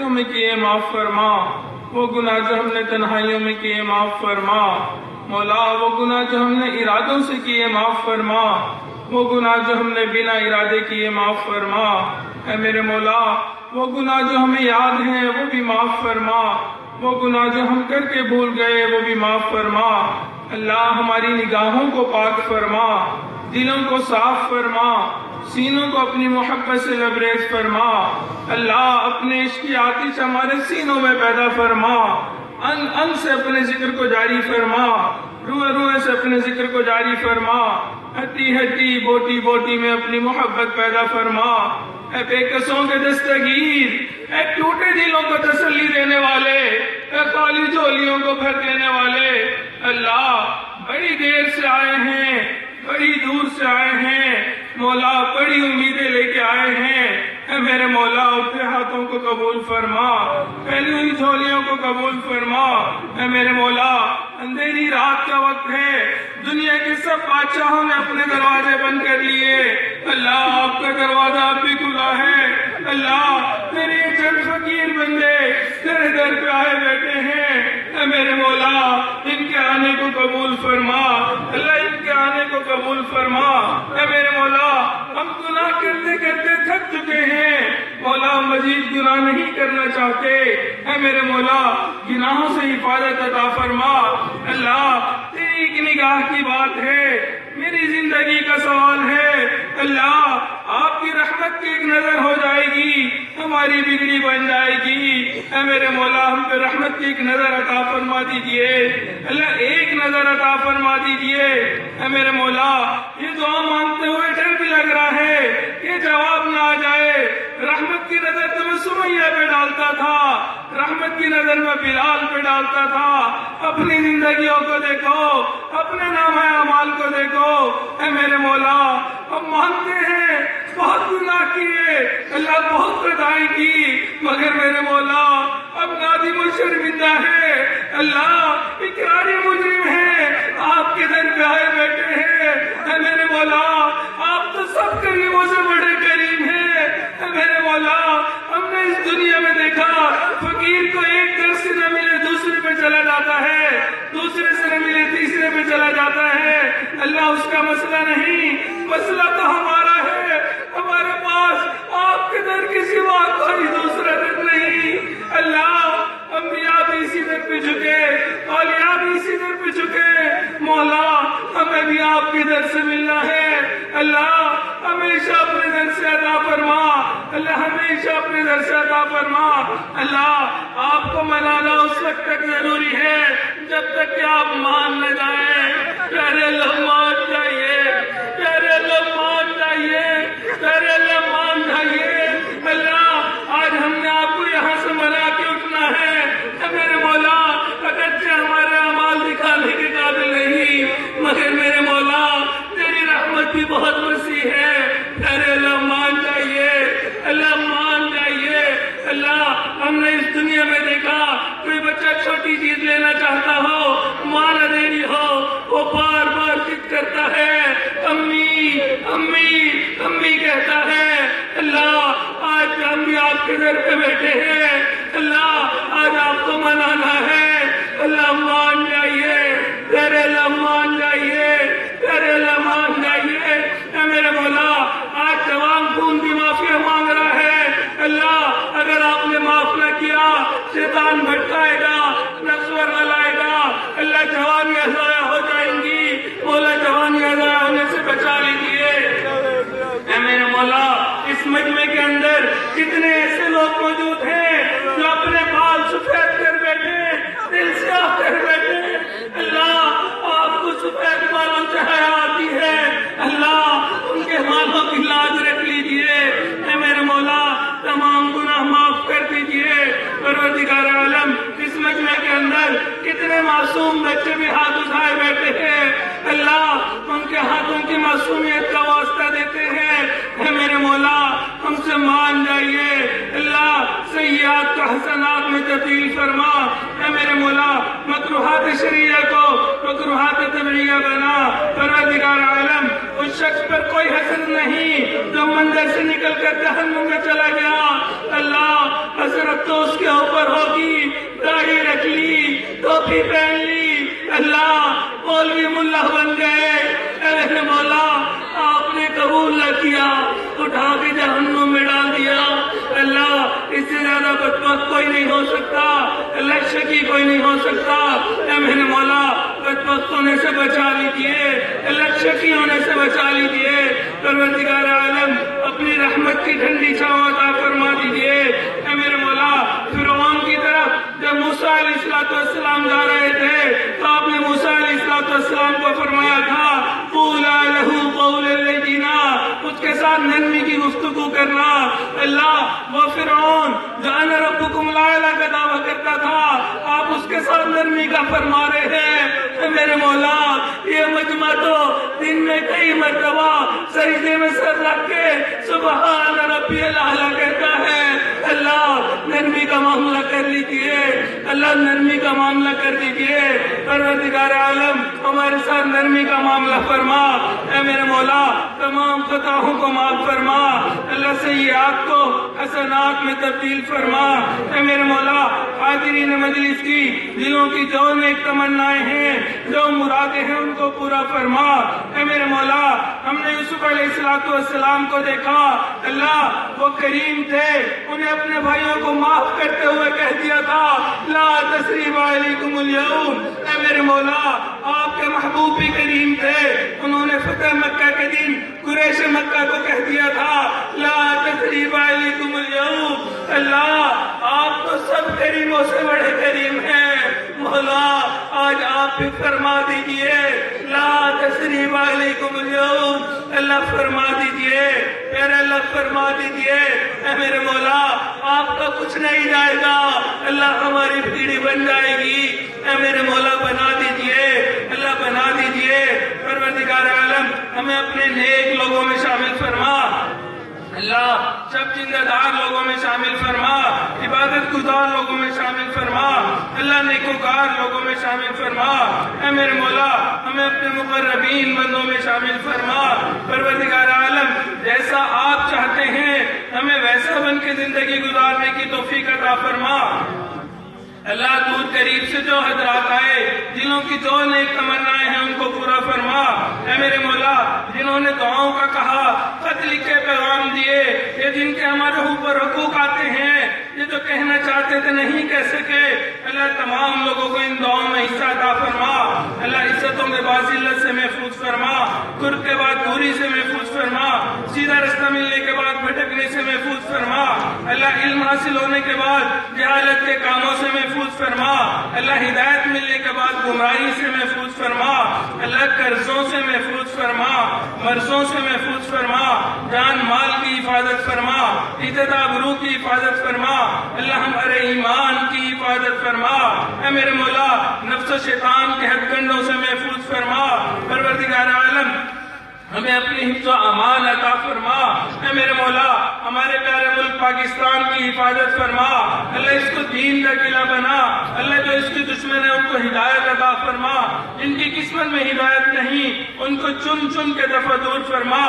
میں کیے معاف فرما، وہ گناہ جو ہم نے تنہائیوں میں کیے معاف فرما۔ مولا وہ گناہ جو ہم نے ارادوں سے کیے معاف فرما، وہ گناہ جو ہم نے بنا ارادے کیے معاف فرما۔ اے میرے مولا وہ گناہ جو ہمیں یاد ہیں وہ بھی معاف فرما، وہ گناہ جو ہم کر کے بھول گئے وہ بھی معاف فرما۔ اللہ ہماری نگاہوں کو پاک فرما، دلوں کو صاف فرما، سینوں کو اپنی محبت سے لبریز فرما۔ اللہ اپنے عشق کی آتش ہمارے سینوں میں پیدا فرما، ان سے اپنے ذکر کو جاری فرما، روئے روئے سے اپنے ذکر کو جاری فرما، ہڈی ہڈی بوٹی بوٹی میں اپنی محبت پیدا فرما۔ اے بے کسوں کے دستگیر، اے ٹوٹے دلوں کو تسلی دینے والے، اے خالی جھولیوں کو بھر دینے والے، اللہ بڑی دیر سے آئے ہیں، بڑی دور سے آئے ہیں، مولا بڑی امیدیں لے کے آئے ہیں۔ اے میرے مولا اٹھے ہاتھوں کو قبول فرما، پھیلی ہوئی جھولیوں کو قبول فرما۔ اے میرے مولا اندھیری رات کا وقت ہے، دنیا کے سب بادشاہوں نے اپنے دروازے بند کر لیے، اللہ آپ کا دروازہ اب بھی کھلا ہے۔ اللہ تیرے چند فقیر بندے تیرے در پہ آئے بیٹھے ہیں، اے میرے مولا ان کے آنے کو قبول فرما، اللہ ان کے آنے کو قبول فرما۔ اے میرے مولا ہم گناہ کرتے کرتے تھک چکے ہیں، مولا مزید گناہ نہیں کرنا چاہتے، اے میرے مولا گناہوں سے حفاظت عطا فرما۔ اللہ تیری ایک نگاہ کی بات ہے، میری زندگی کا سوال ہے، اللہ آپ کی رحمت کی ایک نظر ہو جائے گی ہماری بگڑی بن جائے گی۔ اے میرے مولا ہم پہ رحمت کی ایک نظر عطا فرما دیجئے، اللہ ایک نظر عطا فرما دیجئے۔ اے میرے مولا یہ دعا مانگتے ہوئے ڈر بھی لگ رہا ہے کہ جواب نہ آ جائے۔ رحمت کی نظر تو میں سمیہ پہ ڈالتا تھا، رحمت کی نظر میں بلال پہ ڈالتا تھا۔ اپنی زندگیوں کو دیکھو، اپنے نامہ اعمال کو دیکھو، اے میرے مولا ہم مانتے ہیں بہت گناہ کیے، اللہ بہت خطائیں کی، مگر میرے مولا اب نادم و شرمندہ ہے، اللہ اقراری مجرم ہے، آپ کے در پہ آئے بیٹھے ہیں۔ اے میرے مولا آپ تو سب کریموں سے بڑے کریم ہیں۔ اے میرے مولا ہم نے اس دنیا میں دیکھا فقیر کو ایک در سے نہ ملے دوسرے پہ چلا جاتا ہے، دوسرے سے نہ ملے تیسرے پہ چلا جاتا ہے۔ اللہ اس کا مسئلہ نہیں، مسئلہ تو ہمارا ہے، ہمارے پاس آپ کے در کے سوا کوئی دوسرا در نہیں۔ اللہ انبیاء بھی اسی در پہ جھکے، اولیاء بھی اسی در پہ جھکے، مولا ہمیں بھی آپ کے در سے ملنا ہے۔ اللہ ہمیشہ اپنے در سے عطا فرما، اللہ ہمیشہ اپنے در سے عطا فرما۔ اللہ آپ کو منانا اس وقت تک ضروری ہے جب تک کہ آپ مان نہ جائیں۔ پیارے اللہ مان جائیے، پیارے اللہ مان جائیے، پیارے اللہ مان جائیے۔ اللہ آج ہم نے آپ کو یہاں سے منا کے اٹھنا ہے، اے میرے مولا اگرچہ ہمارے اعمال دکھانے کے قابل نہیں، مگر میرے مولا تیری رحمت بھی بہت وسیع ہے۔ پیارے اللہ مان جائیے، اللہ مان جائیے۔ اللہ ہم نے اس دنیا میں دیکھا کوئی بچہ چھوٹی چیز لینا چاہتا ہو، ماں نہ دینی ہو، وہ بار بار ضد کرتا ہے، امی امی امی کہتا ہے۔ اللہ آج ہم بھی آپ کے در پہ بیٹھے ہیں، اللہ آج آپ کو منانا ہے، اللہ مان جائیے، تیرے اللہ مان جائیے، تیرے اللہ مان جائیے۔ اے میرے مولا آج جوان خون بھی معافی مانگ رہا ہے، اللہ اگر آپ نے معاف نہ کیا شیطان بھٹکائے گا، نفس ورغلائے گا، اللہ جوانیاں ضائع ہو جائیں گی، مولا جوانیاں ضائع ہونے سے بچا لیجیے۔ اے میرے مولا اس مجمع کے اندر کتنے ایسے لوگ موجود ہیں جو اپنے بال سفید کر بیٹھے، دل سے آپ کر بیٹھے، اللہ آپ کو سفید بالوں سے حیا آتی ہے، اللہ ان کے بالوں کی لاج رکھ لیجیے۔ اے میرے مولا تمام گناہ معاف کر دیجیے۔ پروردگار عالم اس مجمع کے اندر کتنے معصوم بچے بھی ہاتھ اٹھائے بیٹھے ہیں، اللہ ان کے ہاتھوں کی معصومیت کا واسطہ دیتے ہیں، اے میرے مولا ہم سے مان جائیے، اللہ سیئات کو حسنات میں تبدیل فرما، اے میرے مولا مکروہات شریعہ کو مکروہات طبعیہ بنا، پروردگار عالم اس شخص پر کوئی حسد نہیں جو منظر سے نکل کر جہنم میں چلا گیا، اللہ حسرت تو اس کے اوپر ہوگی، داڑھی رکھ لی، ٹوپی پہن لی، اللہ مولوی ملا بن گئے، اے میرے مولا آپ نے قبول نہ کیا، اٹھا کے جہنم میں ڈال دیا، اللہ اس سے زیادہ بدبخت کوئی نہیں ہو سکتا، اللہ شقی کوئی نہیں ہو سکتا، اے میرے مولا بدبخت ہونے سے بچا لیجیے، اللہ شقی ہونے سے بچا لیجیے، پروردگار عالم اپنی رحمت کی ٹھنڈی چھاؤں عطا فرما دیجیے، اے میرے مولا فرعون کی طرف جب موسیٰ علیہ السلام جا رہے تھے تو آپ نے موسیٰ علیہ السلام کو فرمایا تھا قولا لہ قولا لینا، اس کے ساتھ نرمی کی گفتگو کرنا، اللہ وہ فرعون جو انا ربکم الاعلی کا دعویٰ کرتا تھا آپ اس کے ساتھ نرمی کا فرما رہے ہیں، میرے مولا یہ مجمع تو دن میں کئی مرتبہ سجدے میں سر رکھ کے سبحان ربی الاعلی کہتا ہے، اللہ نرمی کا معاملہ کر لیجیے، اللہ نرمی کا معاملہ کر دیجیے، پروردگار عالم ہمارے ساتھ نرمی کا معاملہ فرما، اے میرے مولا تمام خطاؤں کو معاف فرما، اللہ سیئات کو حسنات میں تبدیل فرما، اے میرے مولا حاضرین مجلس کی دلوں کی جو نیک تمنائیں ہیں جو مرادیں ہیں ان کو پورا فرما، اے میرے مولا ہم نے یوسف علیہ السلام کو دیکھا، اللہ وہ کریم تھے، انہیں اپنے بھائیوں کو معاف کرتے ہوئے کہہ دیا تھا لا تثریب علیکم اليوم، اے میرے مولا آپ کے محبوب بھی کریم تھے، انہوں نے فتح مکہ کے دن قریش مکہ کو کہہ دیا تھا لا تثریب علیکم اليوم، اللہ آپ تو سب کریموں سے بڑے کریم ہیں، مولا آج آپ بھی فرما دیجئے لا تثریب علیکم اليوم، اللہ فرما دیجئے، میرے اللہ فرما دیجئے، اے میرے مولا آپ کا کچھ نہیں جائے گا، اللہ ہماری پیڑھی بن جائے گی، اے میرے مولا بنا دیجئے، اللہ بنا دیجئے، پروردگار عالم ہمیں اپنے نیک لوگوں میں شامل فرما، اللہ سب زندہ دار لوگوں میں شامل فرما، عبادت گزار لوگوں میں شامل فرما، اللہ نیکوکار لوگوں میں شامل فرما، اے میرے مولا ہمیں اپنے مقربین بندوں میں شامل فرما، پروردگار عالم جیسا آپ چاہتے ہیں ہمیں ویسا بن کے زندگی گزارنے کی توفیق عطا فرما، اللہ دور قریب سے جو حضرات آئے جنہوں کی جو نیک تمنائیں ہیں ان کو پورا فرما، اے میرے مولا جنہوں نے دعاؤں کا کہا، خط لکھے پیغام دیے، یہ جن کے ہمارے اوپر حقوق آتے ہیں، یہ جو کہنا چاہتے تھے نہیں کہہ سکے، اللہ تمام لوگوں کو ان دعاؤں میں حصہ عطا فرما، اللہ عزتوں میں باذلت سے محفوظ فرما، قرب کے بعد دوری سے محفوظ فرما، سیدھا رستہ ملنے کے بعد بھٹکنے سے محفوظ فرما، اللہ علم حاصل ہونے کے بعد جہالت کے کاموں سے محفوظ فرما، اللہ ہدایت ملنے کے بعد گمراہی سے محفوظ فرما، اللہ قرضوں سے محفوظ فرما، مرضوں سے محفوظ فرما، جان مال کی حفاظت فرما، عزت آبرو کی حفاظت فرما، اللہ ہمارے ایمان کی حفاظت فرما، اے میرے مولا نفس و شیطان کے ہتھ کنڈوں سے محفوظ فرما، پروردگار عالم ہمیں اپنی حفظ و امان عطا فرما، اے میرے مولا ہمارے پیارے ملک پاکستان کی حفاظت فرما، اللہ اس کو دین کا قلعہ بنا، اللہ جو اس کے دشمن ہیں ان کو ہدایت عطا فرما، جن کی قسمت میں ہدایت نہیں ان کو چن چن کے دفع دور فرما،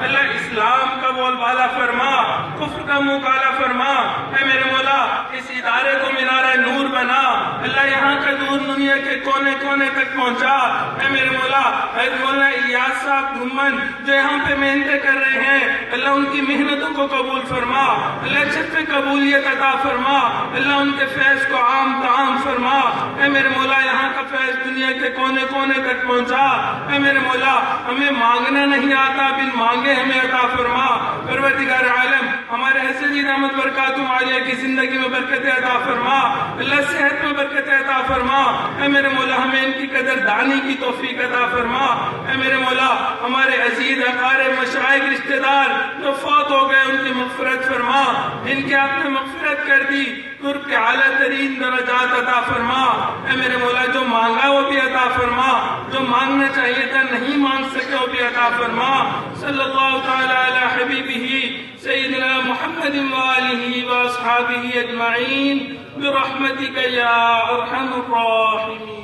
اللہ اسلام کا بول بالا فرما، کفر کا منہ کالا فرما، اے میرے مولا اس ادارے کو مینار نور بنا، اللہ یہاں کا نور دنیا کے کونے کونے تک پہنچا، اے میرے مولا حضرت مولانا الیاس صاحب گھمن جو یہاں پہ محنتیں کر رہے ہیں، اللہ ان کی محنتوں کو قبول فرما، اللہ چھت پہ قبولیت عطا فرما، اللہ ان کے فیض کو عام تعام فرما، اے میرے مولا یہاں کا فیض دنیا کے کونے کونے تک پہنچا، اے میرے مولا ہمیں مانگنا نہیں آتا بن مانگے ہمیں عطا فرما، پروردگار عالم ہمارے حسین احمد برکاتہ عالیہ کی زندگی میں برکت عطا فرما، اللہ صحت میں برکت عطا فرما، اے میرے مولا ہمیں ان کی قدر دانی کی توفیق عطا فرما، اے میرے مولا ہمارے عزیز اقارب مشائخ رشتہ دار جو فوت ہو گئے ان کی مغفرت فرما، ان کے آپ نے مغفرت کر دی، قرب کے اعلیٰ ترین درجات عطا فرما۔ اے میرے مولا جو مانگا وہ بھی عطا فرما، جو مانگنا چاہیے تھا نہیں مانگ سکے وہ بھی عطا فرما۔ صلی اللہ تعالی علی حبیبہ سیدنا محمد وآلہ واصحابہ اجمعین برحمتک یا ارحم الراحمین۔